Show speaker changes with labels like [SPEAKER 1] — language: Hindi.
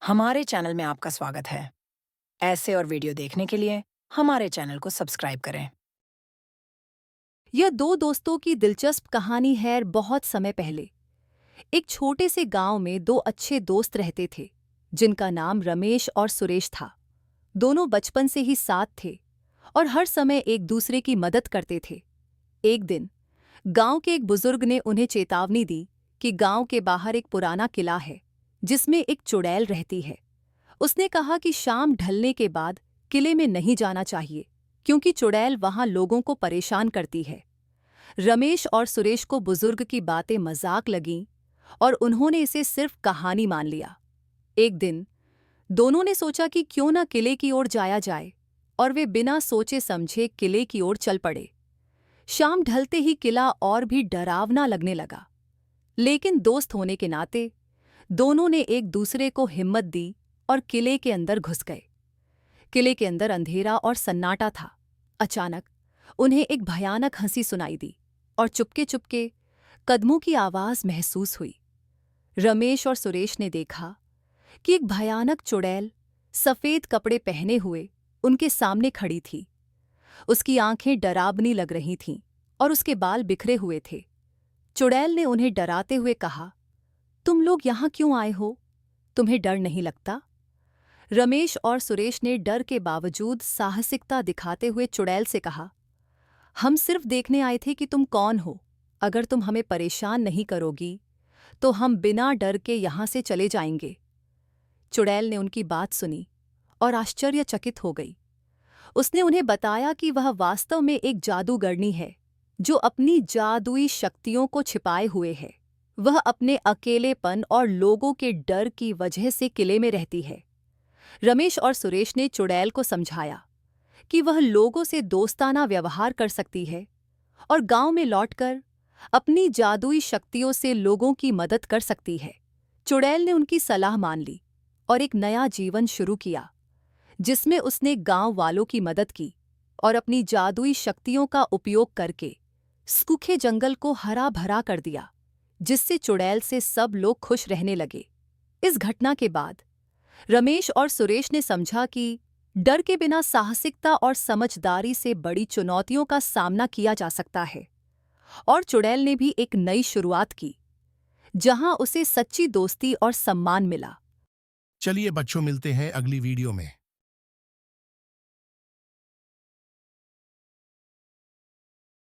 [SPEAKER 1] हमारे चैनल में आपका स्वागत है। ऐसे और वीडियो देखने के लिए हमारे चैनल को सब्सक्राइब करें।
[SPEAKER 2] यह दो दोस्तों की दिलचस्प कहानी है। बहुत समय पहले एक छोटे से गांव में दो अच्छे दोस्त रहते थे जिनका नाम रमेश और सुरेश था। दोनों बचपन से ही साथ थे और हर समय एक दूसरे की मदद करते थे। एक दिन गांव के एक बुजुर्ग ने उन्हें चेतावनी दी कि गांव के बाहर एक पुराना किला है जिसमें एक चुड़ैल रहती है। उसने कहा कि शाम ढलने के बाद किले में नहीं जाना चाहिए क्योंकि चुड़ैल वहां लोगों को परेशान करती है। रमेश और सुरेश को बुजुर्ग की बातें मजाक लगीं और उन्होंने इसे सिर्फ कहानी मान लिया। एक दिन दोनों ने सोचा कि क्यों न किले की ओर जाया जाए और वे बिना सोचे समझे किले की ओर चल पड़े। शाम ढलते ही किला और भी डरावना लगने लगा, लेकिन दोस्त होने के नाते दोनों ने एक दूसरे को हिम्मत दी और किले के अंदर घुस गए। किले के अंदर अंधेरा और सन्नाटा था। अचानक उन्हें एक भयानक हंसी सुनाई दी और चुपके चुपके कदमों की आवाज महसूस हुई। रमेश और सुरेश ने देखा कि एक भयानक चुड़ैल सफेद कपड़े पहने हुए उनके सामने खड़ी थी। उसकी आंखें डरावनी लग रही थीं और उसके बाल बिखरे हुए थे। चुड़ैल ने उन्हें डराते हुए कहा, तुम लोग यहाँ क्यों आए हो? तुम्हें डर नहीं लगता? रमेश और सुरेश ने डर के बावजूद साहसिकता दिखाते हुए चुड़ैल से कहा, हम सिर्फ देखने आए थे कि तुम कौन हो। अगर तुम हमें परेशान नहीं करोगी तो हम बिना डर के यहाँ से चले जाएंगे। चुड़ैल ने उनकी बात सुनी और आश्चर्यचकित हो गई। उसने उन्हें बताया कि वह वास्तव में एक जादूगरनी है जो अपनी जादुई शक्तियों को छिपाए हुए है। वह अपने अकेलेपन और लोगों के डर की वजह से किले में रहती है। रमेश और सुरेश ने चुड़ैल को समझाया कि वह लोगों से दोस्ताना व्यवहार कर सकती है और गांव में लौटकर अपनी जादुई शक्तियों से लोगों की मदद कर सकती है। चुड़ैल ने उनकी सलाह मान ली और एक नया जीवन शुरू किया जिसमें उसने गांव वालों की मदद की और अपनी जादुई शक्तियों का उपयोग करके सूखे जंगल को हरा भरा कर दिया, जिससे चुड़ैल से सब लोग खुश रहने लगे। इस घटना के बाद रमेश और सुरेश ने समझा कि डर के बिना साहसिकता और समझदारी से बड़ी चुनौतियों का सामना किया जा सकता है। और चुड़ैल ने भी एक नई शुरुआत की जहां उसे सच्ची दोस्ती और सम्मान मिला।
[SPEAKER 3] चलिए बच्चों, मिलते हैं अगली वीडियो में।